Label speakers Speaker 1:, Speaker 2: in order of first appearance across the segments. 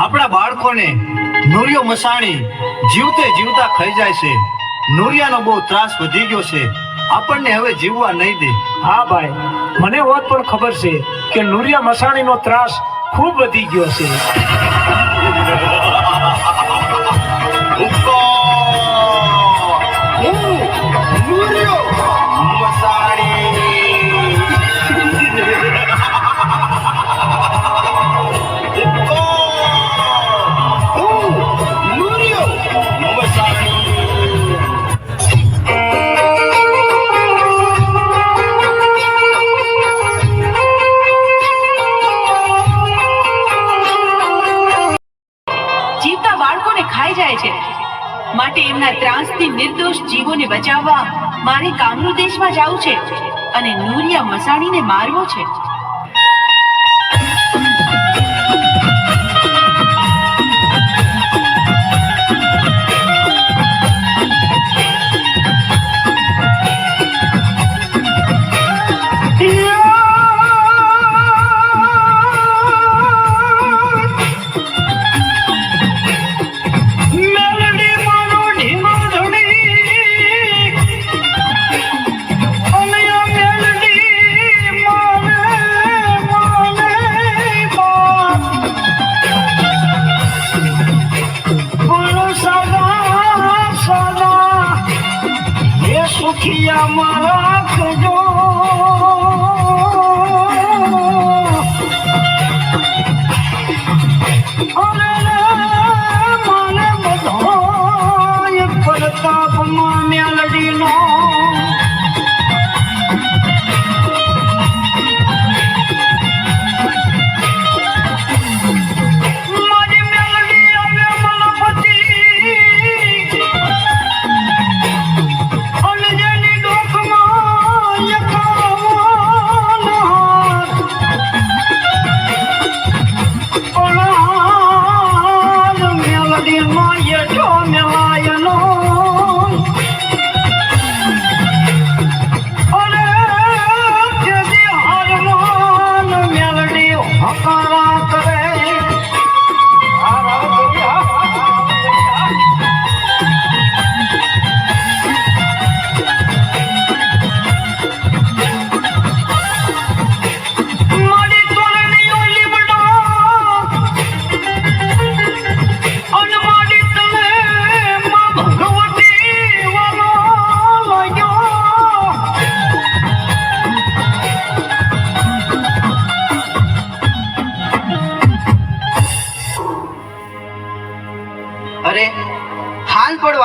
Speaker 1: આપણા બાળકોને નુરિયો મસાણી જીવતે જીવતા ખાઈ જાય છે. નુરિયાનો બહુ ત્રાસ વધી ગયો છે, આપણને હવે જીવવા નહીં દે.
Speaker 2: હા ભાઈ, મને વાત પણ ખબર છે કે નુરિયા મસાણીનો ત્રાસ ખૂબ વધી ગયો છે.
Speaker 3: માટે એમના ત્રાસથી નિર્દોષ જીવોને બચાવવા મારે કામરૂ દેશમાં જવું છે અને નુરિયા મસાણીને મારવો છે.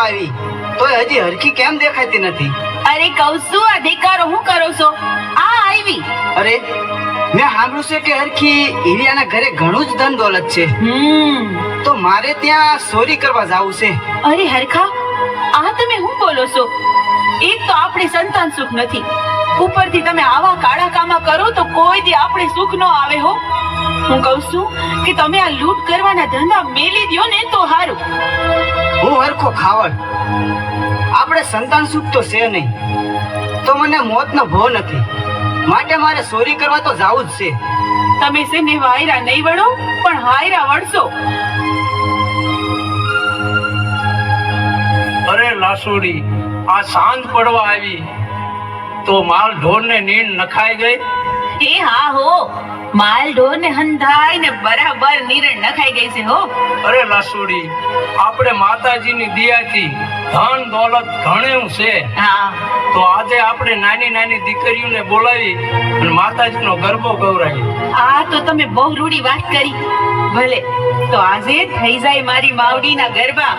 Speaker 4: આવી તોય હજી હરખી કેમ દેખાતી નથી?
Speaker 3: અરે કહું છું આ દેકારો હું કરો છો? આ આવી.
Speaker 4: અરે મેં સાંભળ્યું છે કે હરખી હિરિયાના ઘરે ઘણું જ ધન દોલત છે, તો મારે ત્યાં ચોરી કરવા જાવું છે.
Speaker 3: અરે હરખા, આ તમે શું બોલો છો? એક તો આપણે સંતાન સુખ નથી, ઉપરથી તમે આવા કાળા કામા કરો તો કોઈ દી આપણે સુખ ન આવે હો. હું કહું છું કે તમે આ લૂંટ કરવાના ધંધા મેલી દ્યો ને તો હારું.
Speaker 4: હું હરખો ખાવડ, આપણે સંતાન સુખ તો છે નહીં, તો મને મોતનો ભો નથી, માટે મારે ચોરી કરવા તો જાવું જ છે.
Speaker 3: તમે છે ને વાયરા નહીં વળો પણ હાયરા વળશો.
Speaker 2: અરે લાસુડી, આ સાંજ પડવા આવી તો માલ ઢોર ને નીંદ નખાઈ ગઈ.
Speaker 3: એ હા હો, માલ ઢોર ને હંધાઈ ને બરાબર નીરણ નખાઈ ગઈ છે હો.
Speaker 2: અરે લાસુડી, આપણે માતાજીની દયાથી ધન દોલત ઘણું છે,
Speaker 3: હા
Speaker 2: તો આજે આપણે નાની નાની દીકરીઓને બોલાવી અને માતાજીનો ગરબો ગવરાવી.
Speaker 3: આ તો તમે બહુ રૂડી વાત કરી. ભલે તો આજે થઈ જાય મારી માવડીના ગરબા.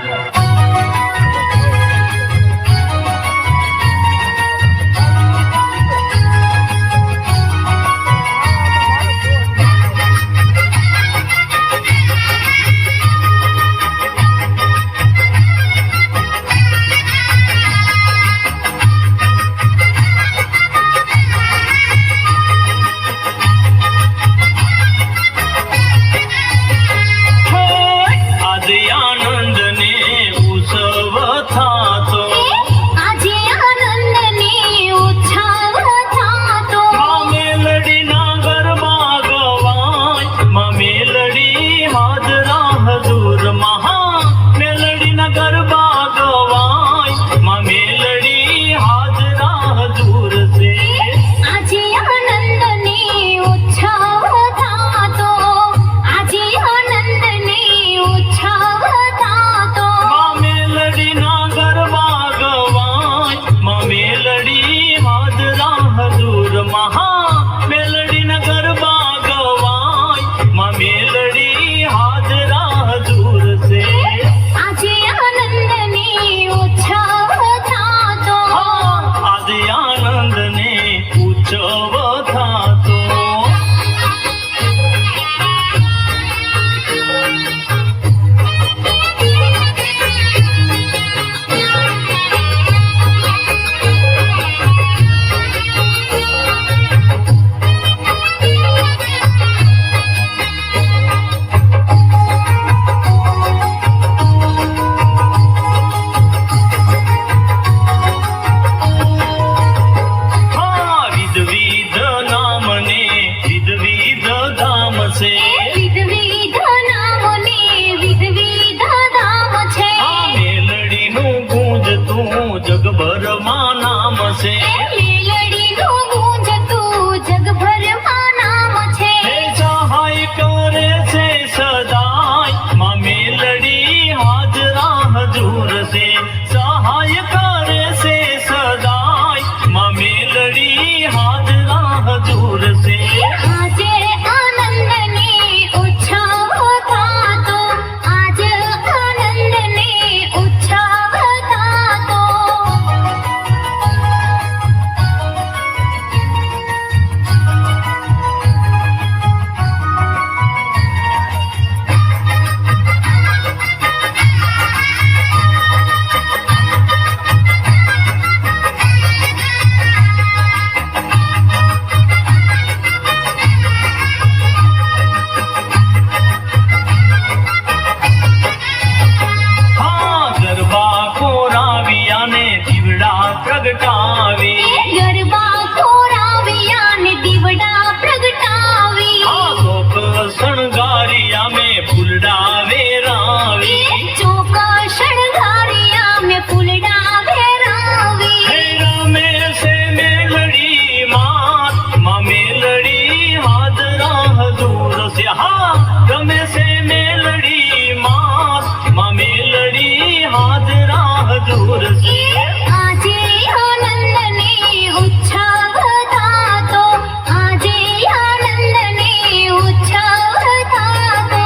Speaker 2: આજે આનંદ ને ઉત્સવ થાતો,
Speaker 5: આજે આનંદને ઉત્સવ થાતો,
Speaker 2: માં મેલડીના ગરબા ગવાય, માં મેલડી હાજરા હજુર, મહા મેલડીના ગરબા ગવાય, માં મેલડી હાજરા હજુર છે.
Speaker 5: આજે આનંદને ઉત્સવ થાતો, આજે આનંદને ઉત્સવ થાતો,
Speaker 2: માં મેલડીના ગરબા ગવાય, માં મેલડી હાજરા હજુર, મહા મેલડીના ગરબા ગવાય, માં મેલડી હાજરા હજુર છે.
Speaker 5: આજે આનંદને ઉત્સવ થાતો,
Speaker 2: આજે આનંદ ને ઉત્સવ થાતો. હા, વિધ નામ ને વિધ ધામ છે.
Speaker 5: વિધ નામને વિધ ધામ છે,
Speaker 2: આ મેલડીનું ગુંજતું જગભરમાં નામ છે.
Speaker 5: મેલડીનું ગુંજતું જગભરમાં નામ છે.
Speaker 2: હે સહાય કરે છે સદાય, માં મેલડી હાજરા હજુર છે. સહાય કરે છે સદાય, માં મેલડી હાજરા હજુર છે.
Speaker 5: આજે આનંદને ઉત્સવ થાતો, આજે આનંદને ઉત્સવ થાતો.
Speaker 2: હા, ગરબા કોરાવ્યા ને દીવડા પ્રગટાવી.
Speaker 5: ગરબા ખોરાવ્યા ને દીવડા પ્રગટાવી,
Speaker 2: આ શોક શણગારિયા મેં ફૂલડા વેરાવી.
Speaker 5: ચોક શણગારિયા મેં ફૂલડા વેરાવી.
Speaker 2: હે રમે છે મેલડી માત, માં મેલડી હાજરા હજુર છે. હા, રમે છે મેલડી માત, માં મેલડી હાજરા હજુર છે.
Speaker 5: આજે આનંદને ઉત્સવ થાતો, આજે આનંદને ઉત્સવ થાતો.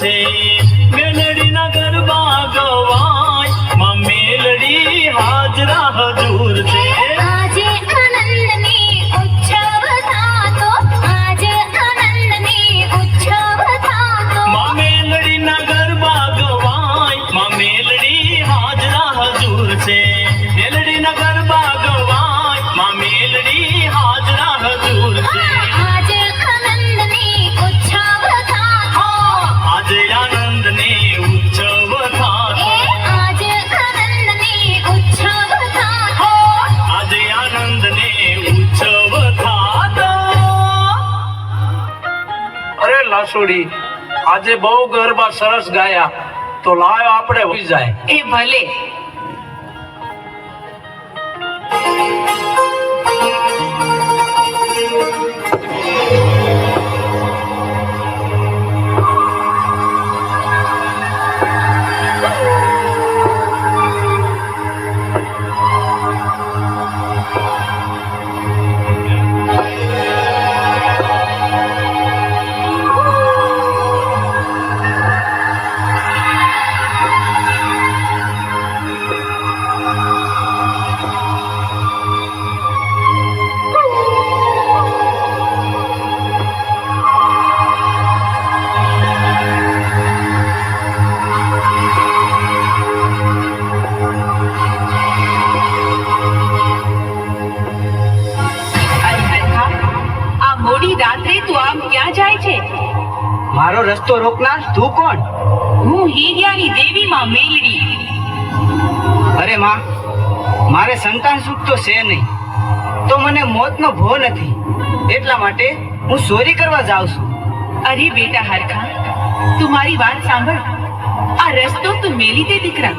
Speaker 6: છે મેલડીના ગરબા ગવાય માં મેલડી હાજરા હજૂર છે
Speaker 5: આજે આનંદની ઉત્સવ થાતો આજે આનંદની ઉત્સવ થાતો
Speaker 6: માં મેલડીના ગરબા ગવાય માં મેલડી હાજરા હજૂર છે મેલડીના ગરબા ગવાય માં મેલડી હાજરા હજૂર છે
Speaker 5: આજે આનંદની ઉત્સવ થાતો
Speaker 6: આજે આનંદની ઉત્સવ થાતો
Speaker 5: આજે આનંદની ઉત્સવ થાતો
Speaker 6: આજે આનંદની ઉત્સવ થાતો
Speaker 2: અરે લાસુડી, આજે બહુ ગરબા સરસ ગાયા, તો લાયો આપણે હોઈ જાય.
Speaker 3: એ ભલે. રાત્રે તું આમ ક્યાં જાય છે?
Speaker 4: મારો રસ્તો રોકનાર તું કોણ?
Speaker 3: હું હીરિયાની દેવી માં મેલડી.
Speaker 4: અરે માં, મારે સંતાન સુખ તો છે નહીં, તો મને મોતનો ભો નથી, એટલા માટે હું ચોરી કરવા જાઉં છું.
Speaker 3: અરે બેટા હરખા, તું મારી વાત સાંભળ. આ રસ્તો તું મેલી દે દીકરા,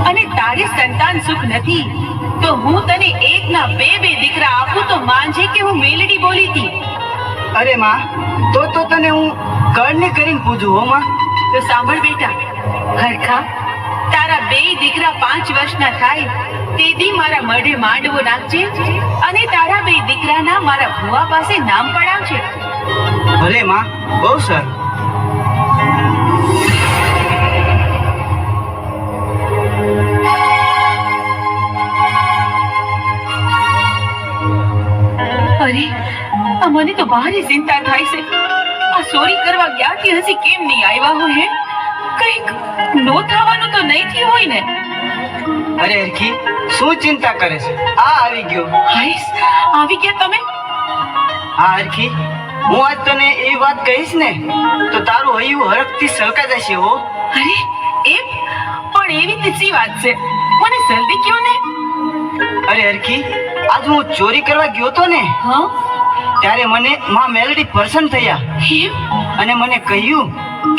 Speaker 3: અને તારે સંતાન સુખ નથી તો હું તને એક ના બે દીકરા આપું તો માનજે કે હું મેલડી બોલી હતી.
Speaker 4: અરે માં, તો તને હું કરને કરીને પૂછું હો માં.
Speaker 3: તો સાંભળ બેટા હરખા, તારા બે દીકરા 5 વર્ષના થાય તેથી મારા મઢે માંડવો નાખજે, અને તારા બે દીકરાના મારા ભુવા પાસે નામ પડાવજે.
Speaker 4: ભલે માં, બહુ સર.
Speaker 3: અરે, આ મને તો ભારે ચિંતા થાય છે. આ ચોરી કરવા ગયા કે હજી કેમ નહીં આવ્યા હોય? હે, કંઈક નો થવાનું તો નહીં થયું હોય ને?
Speaker 4: અરે હરખી, શું ચિંતા કરે છે? આ આવી ગયો.
Speaker 3: હાઈસ, આવી ગયા તમે?
Speaker 4: હા હરખી, હું આજ તને એ વાત કહીશ ને તો તારું હૈયું હરખથી સળકા જશે હો.
Speaker 3: અરે એમ? પણ એવી તેજી વાત છે, મને જલ્દી કયો ને.
Speaker 4: અરે હરખી, આજ હું ચોરી કરવા ગયો તો ને,
Speaker 3: હા,
Speaker 4: ત્યારે મને માં મેલડી પ્રસન્ન થયા
Speaker 3: એમ?
Speaker 4: અને મને કહ્યું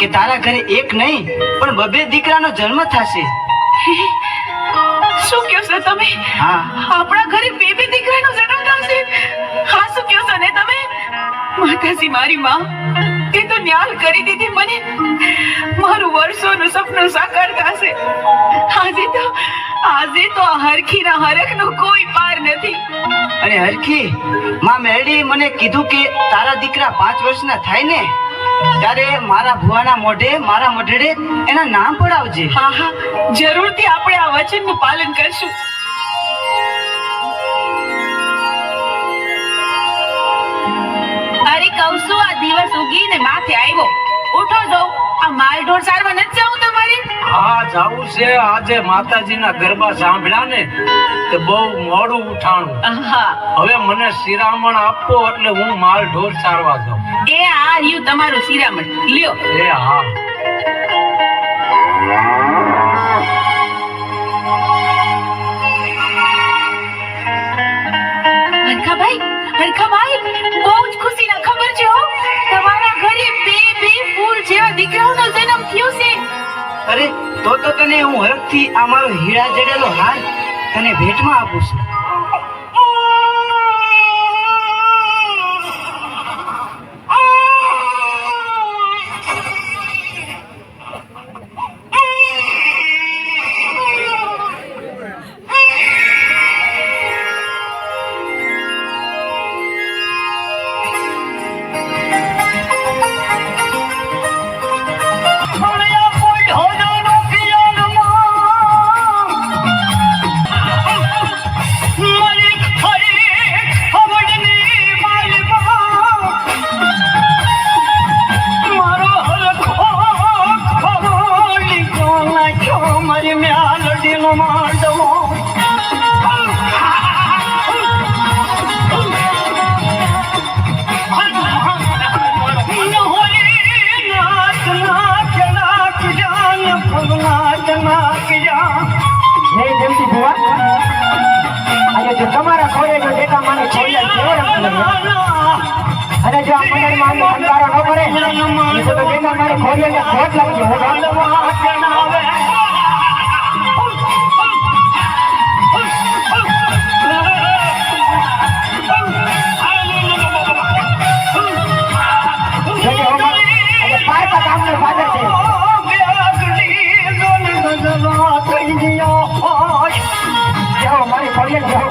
Speaker 4: કે તારા ઘરે એક નહીં પણ 2 દીકરાનો જન્મ થશે.
Speaker 3: શું કહો છો તમે?
Speaker 4: હા.
Speaker 3: આપણા ઘરે બે દીકરાનો જન્મ થશે? હા, શું કહો છો ને તમે? માતાજી મારી માં, તે તો ન્યાલ કરી દીધી મને. મારું વર્ષોનું સપનું સાકાર થશે. આજે તો આ હરખીના હરખનો કોઈ પાર નથી.
Speaker 4: અને હરખી, માં મેલડી મને કીધું કે તારા દીકરા 5 વર્ષના થાય ને ત્યારે મારા ભુવાના મોઢે, મારા મઢડે એના નામ પડાવજે.
Speaker 3: હા હા, જરૂરથી આપણે આ વચનનું પાલન કરશું. અરે કહું છું, આ દિવસ ઉગીને માથે આવ્યો. ઉઠો જાઓ, આ માલ ઢોર સારવા નથી જવું તમારે?
Speaker 2: હા, જાવું છે. આજે માતાજીના ગરબા સાંભળ્યા ને તે બહુ મોડું ઉઠાણું.
Speaker 3: હા,
Speaker 2: હવે મને શિરામણ આપો એટલે હું માલ ઢોર ચારવા જાઉં.
Speaker 3: એ આ રહ્યું તમારું શિરામણ, લ્યો.
Speaker 2: એ હા.
Speaker 3: હરખાભાઈ, બહુ જ ખુશીના ખબર છે હો. તમારા ઘરે બે ફૂલ જેવા દીકરાઓનો જન્મ થયો છે.
Speaker 4: અરે તો તને હું હરખથી આ મારો હીરા જડેલો હાર તને ભેટમાં આપું છું. એ તો બેટા મારી ખોડિયાને ખોટ લાગી છે હો બાપ. જોજે હો બાપ. અને પારકા ગામનો ફાધર છે. જાઓ મારી ખોડિયાને જાઓ.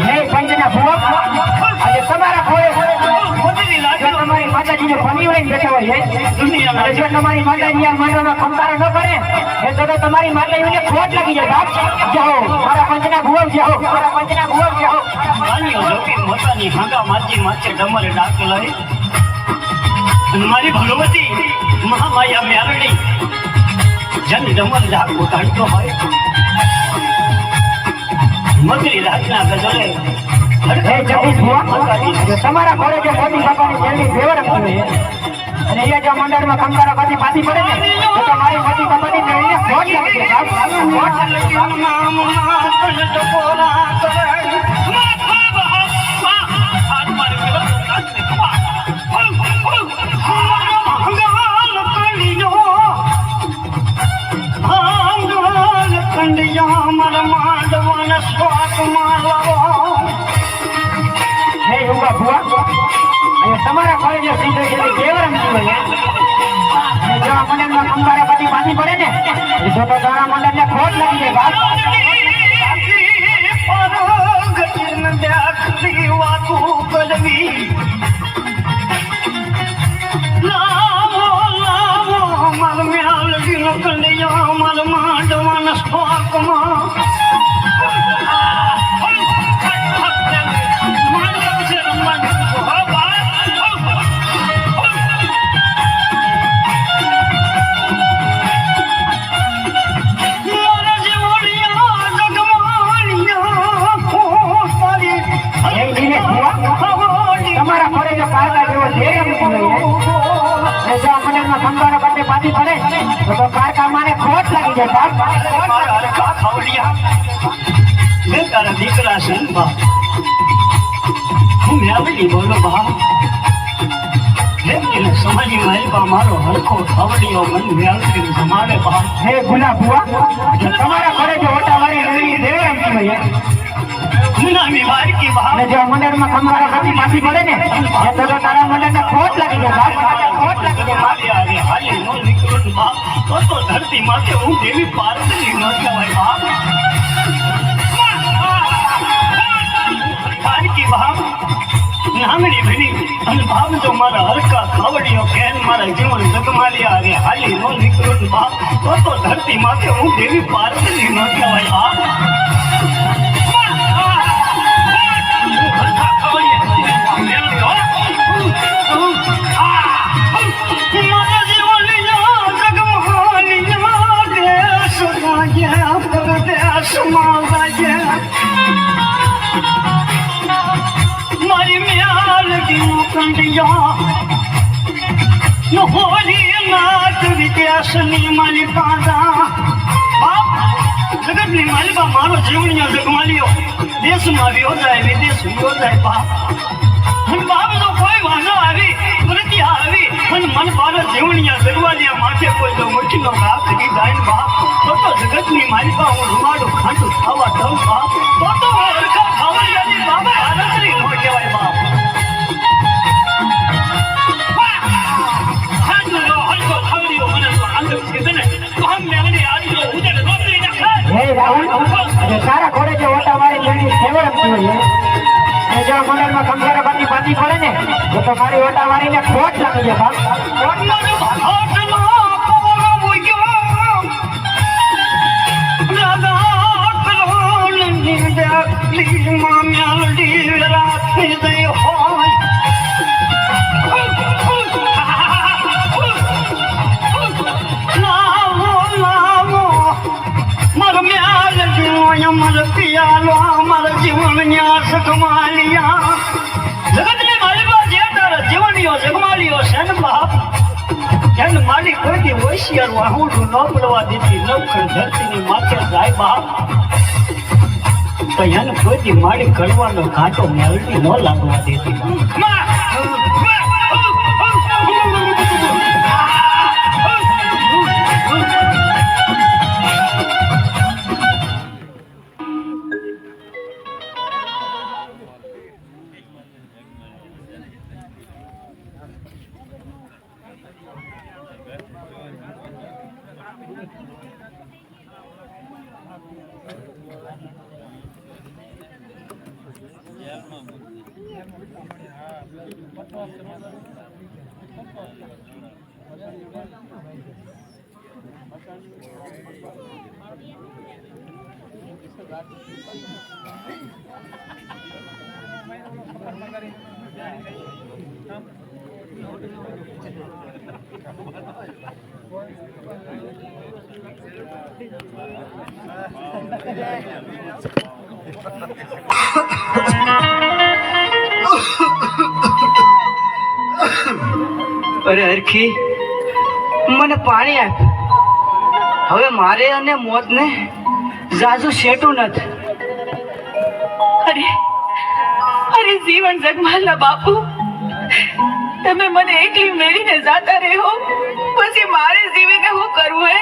Speaker 4: હે પંચના ભુવા, આજે તમારા ખોળે જો તમારી માતાજીને ફની વળીને બેઠા હોય અને જો તમારી માતાજી આ માંડવામાં ખંભારો ન કરે એ તો તમારી માતાજીને ખોટ લાગી જાય બાપ. જાઓ મારા પંચના ભુવા જાઓ, મારા પંચના ભુવા જાઓ.
Speaker 6: મોટાની ભાંગા માચી માચે ડમરે ડાક લઈ અને મારી ભગવતી મહામાયા મ્યાલડી જન ડમર ડાક ઉતારતો હોય મગરી રાતના ગજરે
Speaker 4: હે જગદીશ ભુવા, જો તમારા ઘરે જો મોદી બાપાની જેલની ફેવર આપી હોય અને અહીંયા જો મંડળમાં ખંભારો પછી પાછી પડે ને તો તમારી મોદી બાપાની જેલને ખોટ લાગી જાય બાપ. ખોટ લાગી જાય. હે યોગા ભુવા, અહીંયા તમારા ઘરે જો સીધો જેલની ફેવર આપી હોય અને જો આ મંડળમાં ખંભારો પછી પાછી પડે ને તો તારા મંડળને ખોટ લાગી જાય બાપ. હે દિનેશ ભુવા, તમારા ઘરે જો કાળકા જેવો ધૈર્ય મૂકી હોય અને જો આ મંડળમાં ખંભારો પછી પાછી પડે તો કાળકા માને ખોટ લાગી જાય બાપ.
Speaker 6: મેં તારા દીકરા છે ને બા હું મ્યાલડી બોલો બા સમાજી મારી મારો હરખો ખાવડીઓ મન મ્યાલડી જમાડે બા.
Speaker 4: હે ગુના ભુવા, જો તમારા ઘરે જો ઓટાવાળી નવી ધૈર્ય મૂકી હોય
Speaker 6: ગુનામી વારકી બા
Speaker 4: અને જો મંડળમાં ખંભારો પછી પાછી પડે ને તો તારા મંડળને ખોટ લાગી જાય બાપ. ખોટ લાગી જાય બાપ.
Speaker 6: હાલી હાલી નો નીકળું બા તો ધરતી માથે હું દેવી પાર્વતી ન કહેવાય બા. વારકી બા નામડી ભણી અને ભાવ જો મારા હરકા ખાવડીઓ કેન મારા જીવન જગમાલિયા અરે હાલી નો નીકળું બા તો ધરતી માથે હું દેવી પાર્વતી ન કહેવાય બા. મારી મ્યાલડી કંડિયા હોલી નાથ વિદ્યાસની મારી પાદા બાપ જગતની માલિકા મારો જીવણીયો જગમાલિયો દેશમાં વ્યો જાય વિદેશ વ્યો જાય બાપ અને બાપ તો કોઈ વાંધો આવી પ્રતિ આવી અને મન મારો જીવણીયા જગવાલિયા માથે કોઈ જો મુઠ્ઠીનો ઘા કરી જાય ને બાપ તો જગતની માલિકા હું રૂમાડું ખાંડું ખાવા દઉં બાપ તો હરખા ખાવડિયાની બાબા હાલતરી ન કહેવાય બાપ.
Speaker 4: હે રાહુલ, અને તારા ઘરે જો ઓટાવાળી જેલની ફેવર આપી હોય અને જો મંડળમાં ખંભારો પછી પાછી પડે ને તો મારી ઓટાવાળીને ખોટ લાગી જાય બાપ.
Speaker 6: મારા જીવન જગતની માલિકા જે તારા જીવનીઓ જગમાલિયો છે ને બાપ
Speaker 2: એને મારી કોઈથી હોશિયાર વાહુડું ન પડવા દીધી નવખર ધરતીની માથે જાય બાપ તો એને કોઈથી મારી કરવાનો કાંટો મેળવી ન લાગવા દેતી
Speaker 4: અરે હરખી મને પાણી આપ. હવે મારે અને મોતને જાજુ શેટું નથી.
Speaker 3: અરે જીવન જગમાલના બાપુ, તમે મને એકલી મેળીને જાતા રહો, પછી મારે જીવીને શું કરવું હે?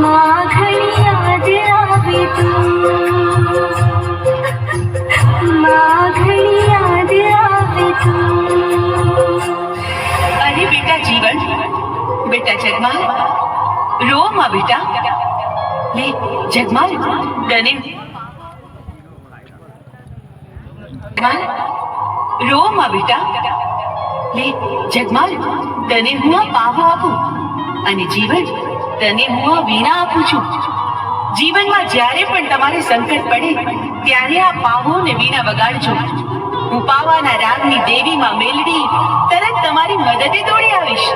Speaker 5: માં ઘણી યાદ આવે તું, માં ઘણી યાદ આવે તું.
Speaker 3: અરે બેટા જીવન, બેટા જગમાલ, રો માં બેટા. લે જગમાલ, તને જગમાલ, રો માં બેટા. લે જગમાલ, તને હું આ પાવો આપું, અને જીવન, તને હું આ વીણા આપું છું. જીવનમાં જ્યારે પણ તમારે સંકટ પડે ત્યારે આ પાવો ને વીણા વગાડજો. હું પાવાના રાગની દેવી માં મેલડી તરત તમારી મદદે દોડી આવીશ.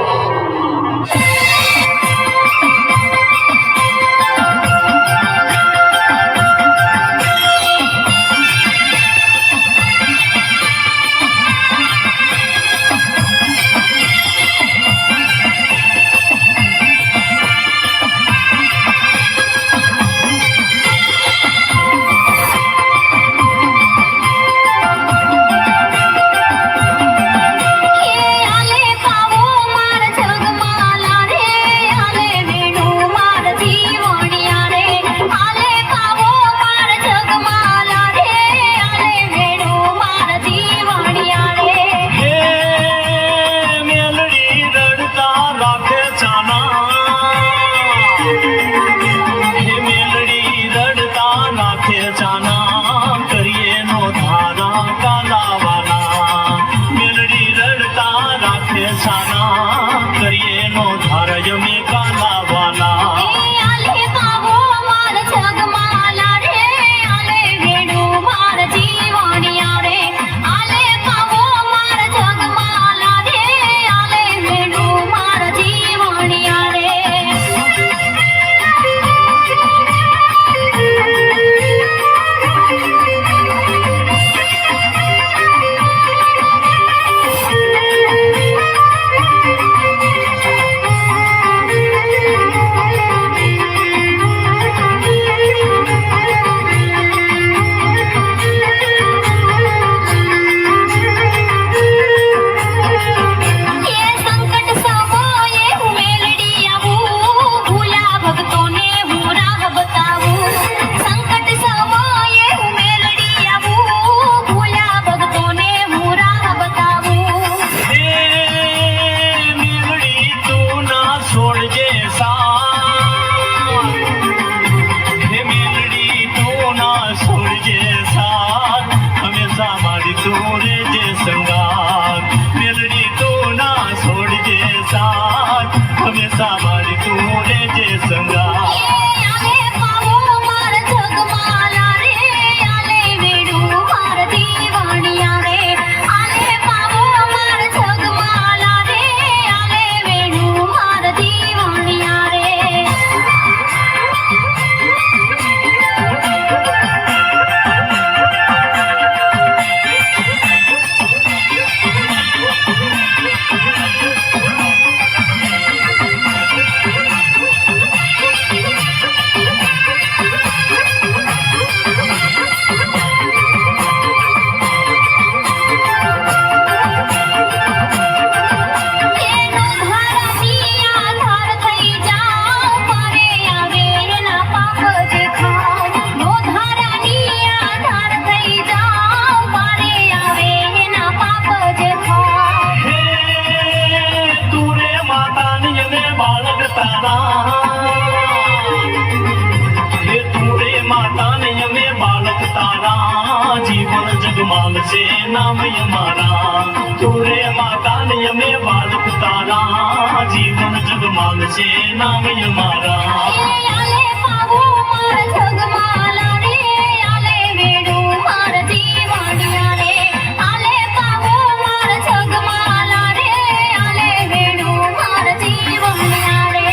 Speaker 5: આલે પાવો માર જગમાલા રે, આલે વેણુ માર દીવણિયા રે, આલે પાવો માર જગમાલા રે, આલે વેણુ માર દીવણિયા રે.
Speaker 6: હે મેલડી રડતા રાખે ચાના, હે મેલડી રડતા રાખે ચાના, કરીએ નો ધારા કાલાવાના. મેલડી રડતા રાખે ચાના, કરીએ નો ધારા મે કાલાવાના.
Speaker 5: આલે પાવો માર જગમાલા રે, આલે વેણુ માર દીવણિયા રે, આલે પાવો માર જગમાલા રે, આલે વેણુ માર દીવણિયા રે. એ સંકટ સમયે હું મેલડી આવું, ભૂલા ભક્તોને હું રાહ બતાવું. સંકટ સમયે હું મેલડી આવું, ભૂલા ભક્તોને હું રાહ બતાવું.
Speaker 6: હે મેલડી તું ના છોડજે સાથ, હે મેલડી તું ના છોડજે સાથ, હંમેશા મારી તું રહેજે સંગાત. મેલડી તું ના છોડજે સાથ, હંમેશા મારી તું રહેજે સંગાત.
Speaker 5: આલે પાવો માર જગમાલા રે, આલે વેણુ માર દીવણિયા રે, આલે પાવો માર જગમાલા રે, આલે વેણુ માર દીવણિયા રે. એનો ધારાની આધાર થઈ જાઉં, મારે આવે એના પાપ જે ખાઉં. નો ધારાની આધાર થઈ જાઉં, મારે આવે એના પાપ જે ખાઉં.
Speaker 6: હે તું રે માતાની અને બાળક તારા, હે તું રે માતાની અને બાળક તારા, જીવન જગમાલ છે નામ અમારા. તું રે માતાની અમે બાળક તારા, જીવન જગમાલ છે નામ અમારા.
Speaker 5: આલે પાવો માર જગમાલા રે, આલે વેણુ માર દીવણિયા રે, આલે પાવો માર જગમાલા રે, આલે વેણુ માર દીવણિયા રે.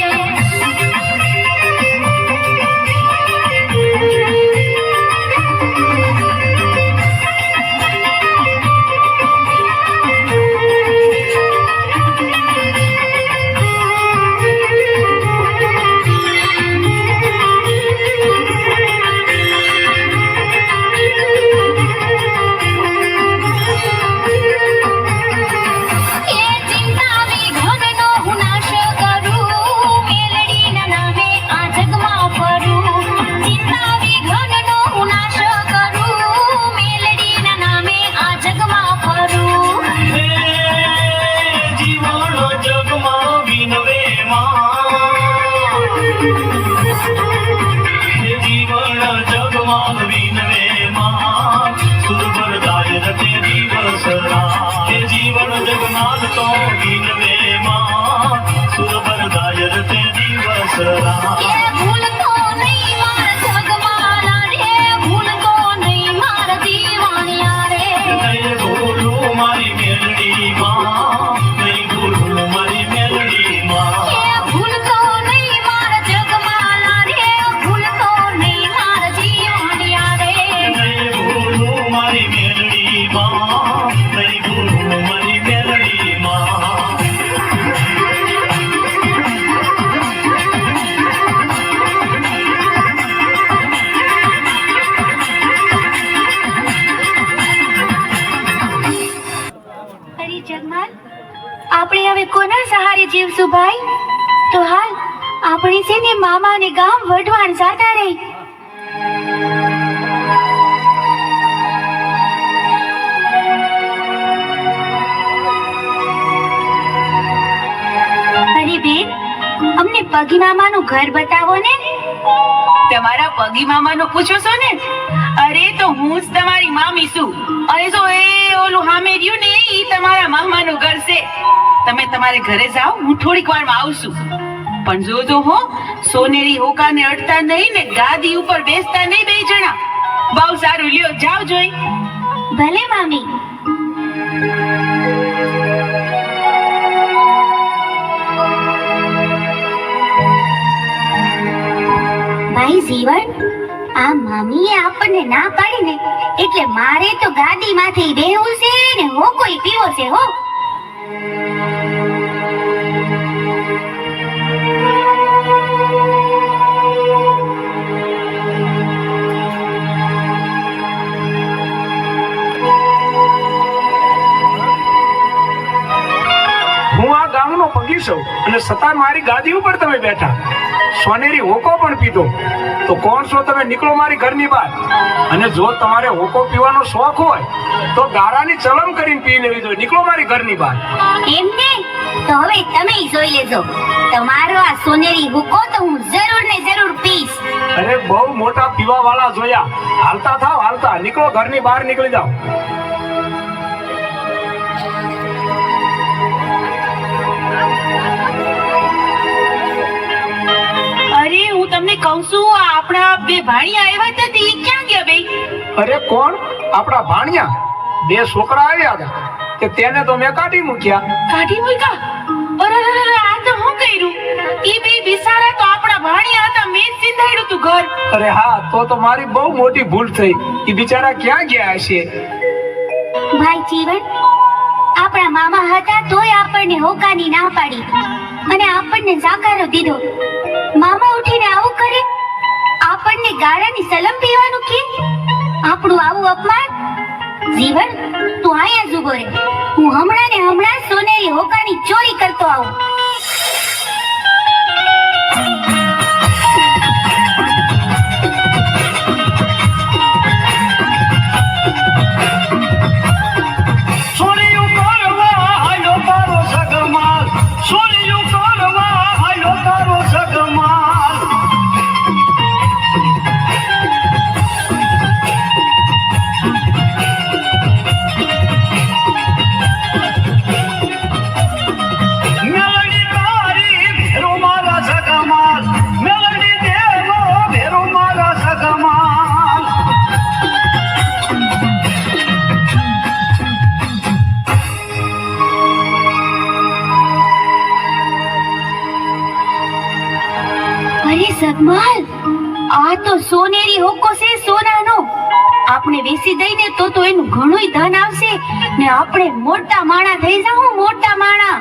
Speaker 6: હે જીવન જગમાં વિનવે માં સુરભરદાય રતે દિવસ રાત હે જીવન જગમાં તો વિનવે માં સુરભરદાય રતે દિવસ રાત
Speaker 5: એ ભૂલતો નહીં મારા જગમાલા રે, ભૂલતો નહીં મારા દીવાણિયા રે.
Speaker 6: નહીં ભૂલું મારી મેલડી માં નહીં ભૂલું મારી મેલડી માં
Speaker 5: એ ભૂલતો નહીં મારા જગમાલા રે, ભૂલતો નહીં મારા દીવાણિયા રે.
Speaker 6: નહીં ભૂલું મારી મેલડી માં નહીં ભૂલું મારી મેલડી માં
Speaker 5: અરે જગમાલ, આપણે હવે કોના સહારે જીવશું ભાઈ? તો હાલ આપણે છે ને મામા ને ગામ વઢવાણ જાતા રહી. અરે બેન, અમને પગી મામાનું ઘર બતાવો ને.
Speaker 3: તમારા પગી મામાનો પૂછો છો ને? અરે તો હું જ તમારી મામી છું. અને જો એ ઓલું સામે રહ્યું ને ઈ તમારા મામાનું ઘર છે. તમે તમારે ઘરે જાઓ, હું થોડીક વારમાં આવશું. પણ જોજો હો, સોનેરી હોકાને અડતા નહીં ને ગાદી ઉપર બેસતા નહીં બે જણા. બહુ સારું, લ્યો જાઓ જોઈ.
Speaker 5: ભલે મામી. ભાઈ જીવન, આ મામીએ આપણને ના પાડી ને એટલે મારે તો ગાદી માંથી બેહવું છે ને હો કોઈ પીવો છે હો.
Speaker 4: હું આ ગામનો પગી છું અને છતાં મારી ગાદી ઉપર તમે બેઠા, સોનેરી હોકો પણ પીધો. તો કોણ છો તમે? નીકળો મારી ઘરની બહાર. અને જો તમારે હોકો પીવાનો શોખ હોય તો ગારાની ચલમ કરીને પી લેવી જોઈએ. નીકળો મારી ઘરની બહાર.
Speaker 5: એમને તો હવે તમે જોઈ લેજો, તમારો આ સોનેરી હુકો તો હું જરૂર ને જરૂર પીશ.
Speaker 4: અરે બહુ મોટા પીવા વાળા જોયા. હાલતા થાવ, હાલતા. નીકળો, ઘરની બહાર નીકળી જાઓ.
Speaker 3: અરે હું તમને કહું છું, આ આપણા બે ભાણિયા આવ્યા હતા તે ઈ ક્યાં ગયા બે?
Speaker 4: અરે કોણ? આપણા ભાણિયા. બે છોકરા આવ્યા હતા કે તેને તો મેં કાઢી મૂક્યા.
Speaker 3: કાઢી મૂક્યા? અરે અરે અરે, આ તો હું કર્યું? ઈ બે બિચારા તો આપણા ભાણિયા હતા, મેં જ સીધાડ્યું તું ઘર.
Speaker 4: અરે હા, તો મારી બહુ મોટી ભૂલ થઈ. એ બિચારા ક્યાં ગયા હશે?
Speaker 5: ભાઈ જીવન, આપણા મામા હતા તોય આપણને હોકાની ના પાડી અને આપણને જાકારો દીધો. મામા ઉઠીને આવું કરે, આપણને ગાળાની સલમ પીવાનું કે આપણું આવું અપમાન. જીવન, તું અહીંયા જ ઊભો રહે. હું હમણાં ને હમણાં સોનેરી હોકાની ચોરી કરતો આવું.
Speaker 2: સોનિયું કરવા હાલો તારો સગમાલ, સોનિયું કરવા હાલો તારો સગમાલ. મેલડી તારી ભેરો મારા સગમાલ, મેલડી દેવો ભેરો મારા સગમાલ.
Speaker 5: અરે સગમાલ, આ તો સોનેરી હોકો છે, સોનાનો. આપણે વેચી દઈને તો એનું ઘણુંય ધન આવશે ને આપણે મોટા માણા થઈ જાઉં, મોટા માણા.